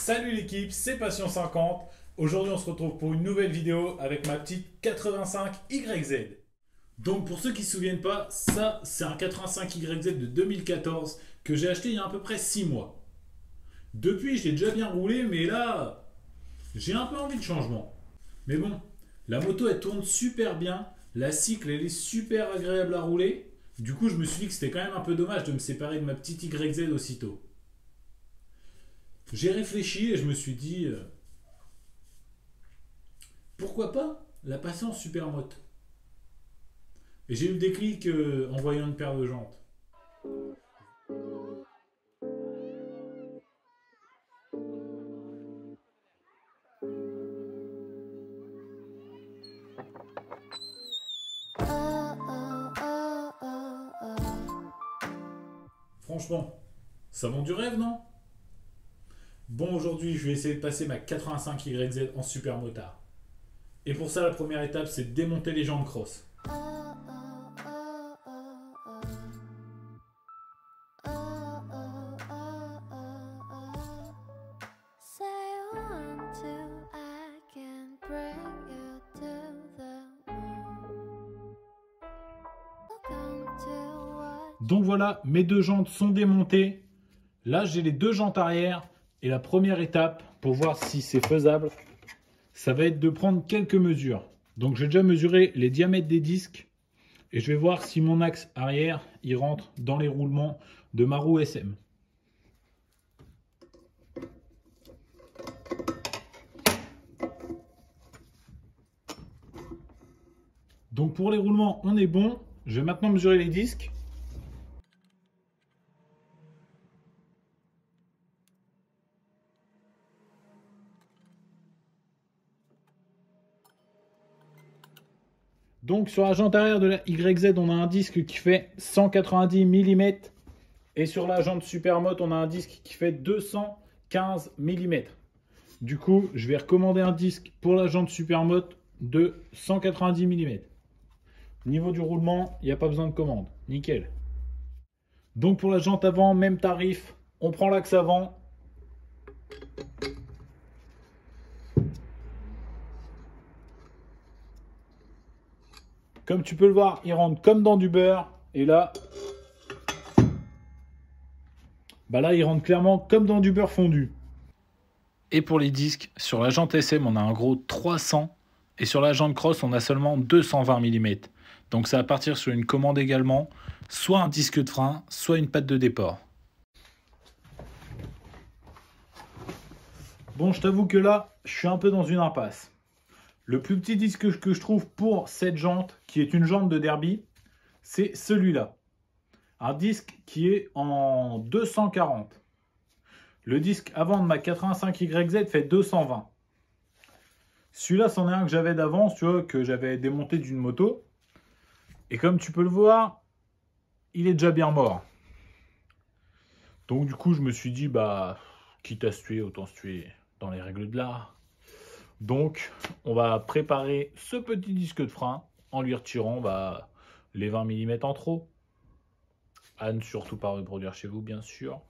Salut l'équipe, c'est Passion50. Aujourd'hui on se retrouve pour une nouvelle vidéo avec ma petite 85YZ. Donc pour ceux qui ne se souviennent pas, ça c'est un 85YZ de 2014 que j'ai acheté il y a à peu près 6 mois. Depuis je l'ai déjà bien roulé mais là j'ai un peu envie de changement. Mais bon, la moto elle tourne super bien, la cycle elle est super agréable à rouler. Du coup je me suis dit que c'était quand même un peu dommage de me séparer de ma petite YZ aussitôt. J'ai réfléchi et je me suis dit pourquoi pas la passer en supermoto. Et j'ai eu le déclic en voyant une paire de jantes. Franchement, ça vend du rêve, non? Bon, aujourd'hui, je vais essayer de passer ma 85YZ en super motard. Et pour ça, la première étape, c'est de démonter les jantes cross. Donc voilà, mes deux jantes sont démontées. Là, j'ai les deux jantes arrière. Et la première étape, pour voir si c'est faisable, ça va être de prendre quelques mesures. Donc, j'ai déjà mesuré les diamètres des disques. Et je vais voir si mon axe arrière, il rentre dans les roulements de ma roue SM. Donc, pour les roulements, on est bon. Je vais maintenant mesurer les disques. Donc sur la jante arrière de la YZ, on a un disque qui fait 190 mm. Et sur la jante Supermoto, on a un disque qui fait 215 mm. Du coup, je vais recommander un disque pour la jante Supermoto de 190 mm. Niveau du roulement, il n'y a pas besoin de commande. Nickel. Donc pour la jante avant, même tarif. On prend l'axe avant. Comme tu peux le voir, il rentre comme dans du beurre. Et là, il rentre clairement comme dans du beurre fondu. Et pour les disques, sur la jante SM, on a un gros 300. Et sur la jante cross, on a seulement 220 mm. Donc ça va partir sur une commande également. Soit un disque de frein, soit une patte de déport. Bon, je t'avoue que là, je suis un peu dans une impasse. Le plus petit disque que je trouve pour cette jante, qui est une jante de derby, c'est celui-là. Un disque qui est en 240. Le disque avant de ma 85YZ fait 220. Celui-là, c'en est un que j'avais d'avance, tu vois, que j'avais démonté d'une moto. Et comme tu peux le voir, il est déjà bien mort. Donc du coup, je me suis dit, quitte à se tuer, autant se tuer dans les règles de l'art. Donc, on va préparer ce petit disque de frein en lui retirant les 20 mm en trop. À ne surtout pas reproduire chez vous, bien sûr.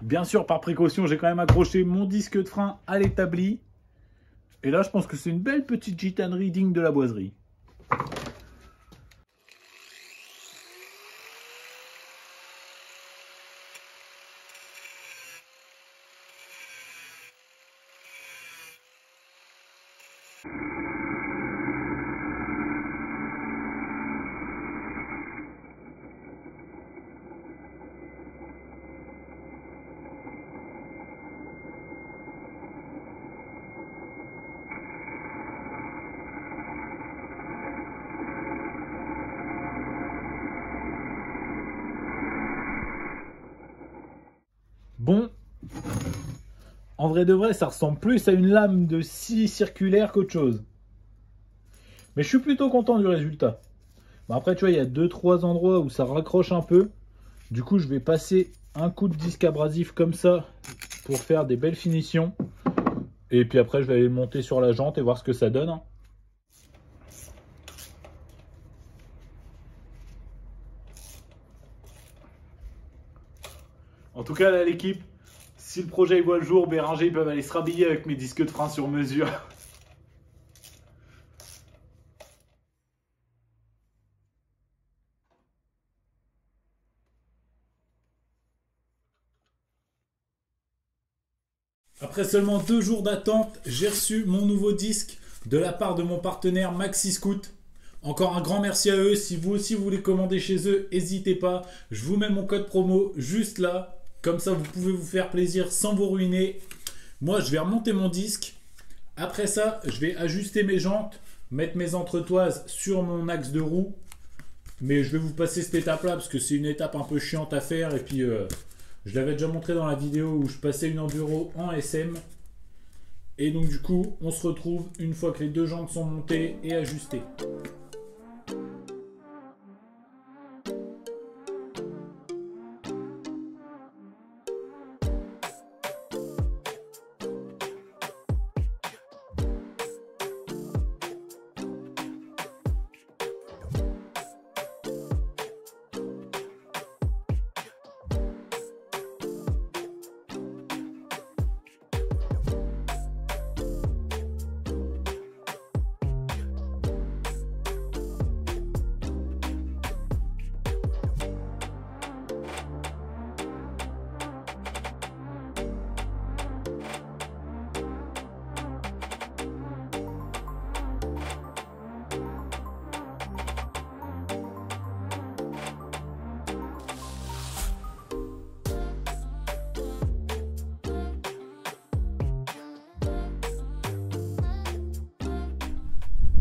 Bien sûr, par précaution, j'ai quand même accroché mon disque de frein à l'établi. Et là, je pense que c'est une belle petite gitanerie digne de la boiserie. Bon, en vrai de vrai, ça ressemble plus à une lame de scie circulaire qu'autre chose. Mais je suis plutôt content du résultat. Après, tu vois, il y a 2-3 endroits où ça raccroche un peu. Du coup, je vais passer un coup de disque abrasif comme ça pour faire des belles finitions. Et puis après, je vais aller le monter sur la jante et voir ce que ça donne. En tout cas, là, l'équipe, si le projet voit le jour, Béranger, ils peuvent aller se rhabiller avec mes disques de frein sur mesure. Après seulement 2 jours d'attente, j'ai reçu mon nouveau disque de la part de mon partenaire Maxi Scout. Encore un grand merci à eux. Si vous aussi vous voulez commander chez eux, n'hésitez pas. Je vous mets mon code promo juste là. Comme ça, vous pouvez vous faire plaisir sans vous ruiner. Moi, je vais remonter mon disque. Après ça, je vais ajuster mes jantes, mettre mes entretoises sur mon axe de roue. Mais je vais vous passer cette étape-là parce que c'est une étape un peu chiante à faire. Et puis, je l'avais déjà montré dans la vidéo où je passais une enduro en SM. Et donc, du coup, on se retrouve une fois que les 2 jantes sont montées et ajustées.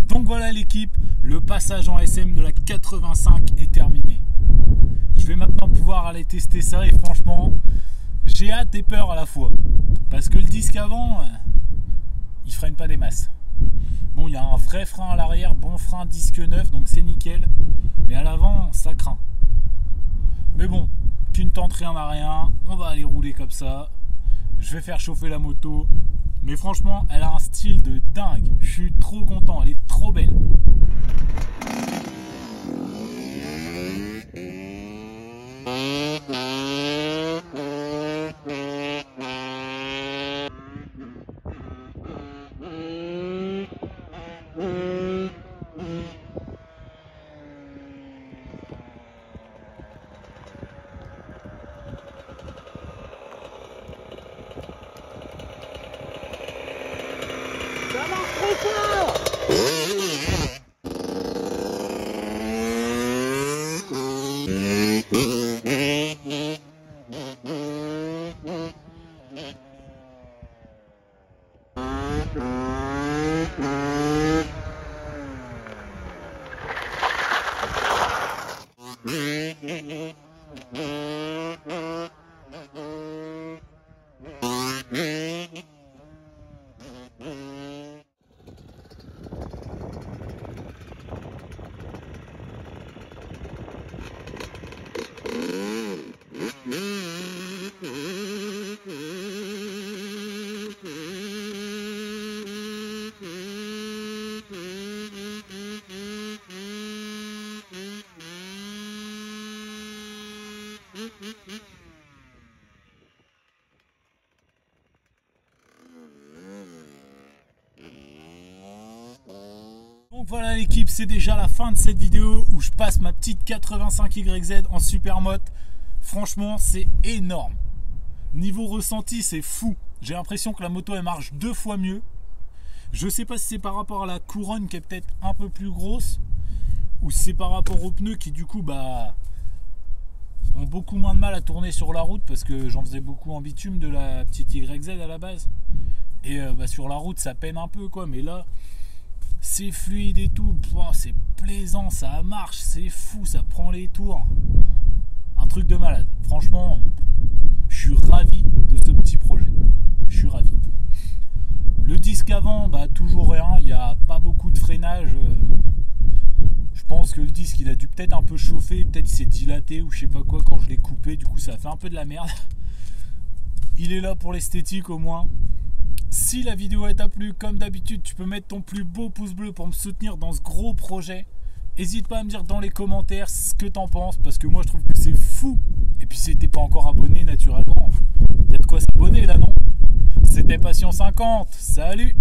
Donc voilà l'équipe, le passage en SM de la 85 est terminé. Je vais maintenant pouvoir aller tester ça et franchement, j'ai hâte et peur à la fois. Parce que le disque avant, il freine pas des masses. Bon, il y a un vrai frein à l'arrière, bon frein disque neuf, donc c'est nickel. Mais à l'avant, ça craint. Mais bon, tu ne tentes rien à rien, on va aller rouler comme ça. Je vais faire chauffer la moto. Mais franchement, elle a un style de dingue. Je suis trop content, elle est trop belle. Ça marche trop fort! Donc voilà l'équipe, c'est déjà la fin de cette vidéo où je passe ma petite 85YZ en supermoto. Franchement, c'est énorme. Niveau ressenti, c'est fou. J'ai l'impression que la moto, elle marche 2 fois mieux. Je sais pas si c'est par rapport à la couronne qui est peut-être un peu plus grosse ou si c'est par rapport aux pneus qui du coup ont beaucoup moins de mal à tourner sur la route parce que j'en faisais beaucoup en bitume de la petite YZ à la base. Et sur la route, ça peine un peu quoi, mais là... c'est fluide et tout, c'est plaisant, ça marche, c'est fou, ça prend les tours. Un truc de malade. Franchement, je suis ravi de ce petit projet. Je suis ravi. Le disque avant, toujours rien, il n'y a pas beaucoup de freinage. Je pense que le disque, il a dû peut-être un peu chauffer, peut-être il s'est dilaté ou je sais pas quoi quand je l'ai coupé, du coup ça a fait un peu de la merde. Il est là pour l'esthétique au moins. Si la vidéo t'a plu, comme d'habitude, tu peux mettre ton plus beau pouce bleu pour me soutenir dans ce gros projet. N'hésite pas à me dire dans les commentaires ce que t'en penses, parce que moi je trouve que c'est fou. Et puis si t'es pas encore abonné, naturellement, il y a de quoi s'abonner là, non? C'était Passion 50, salut!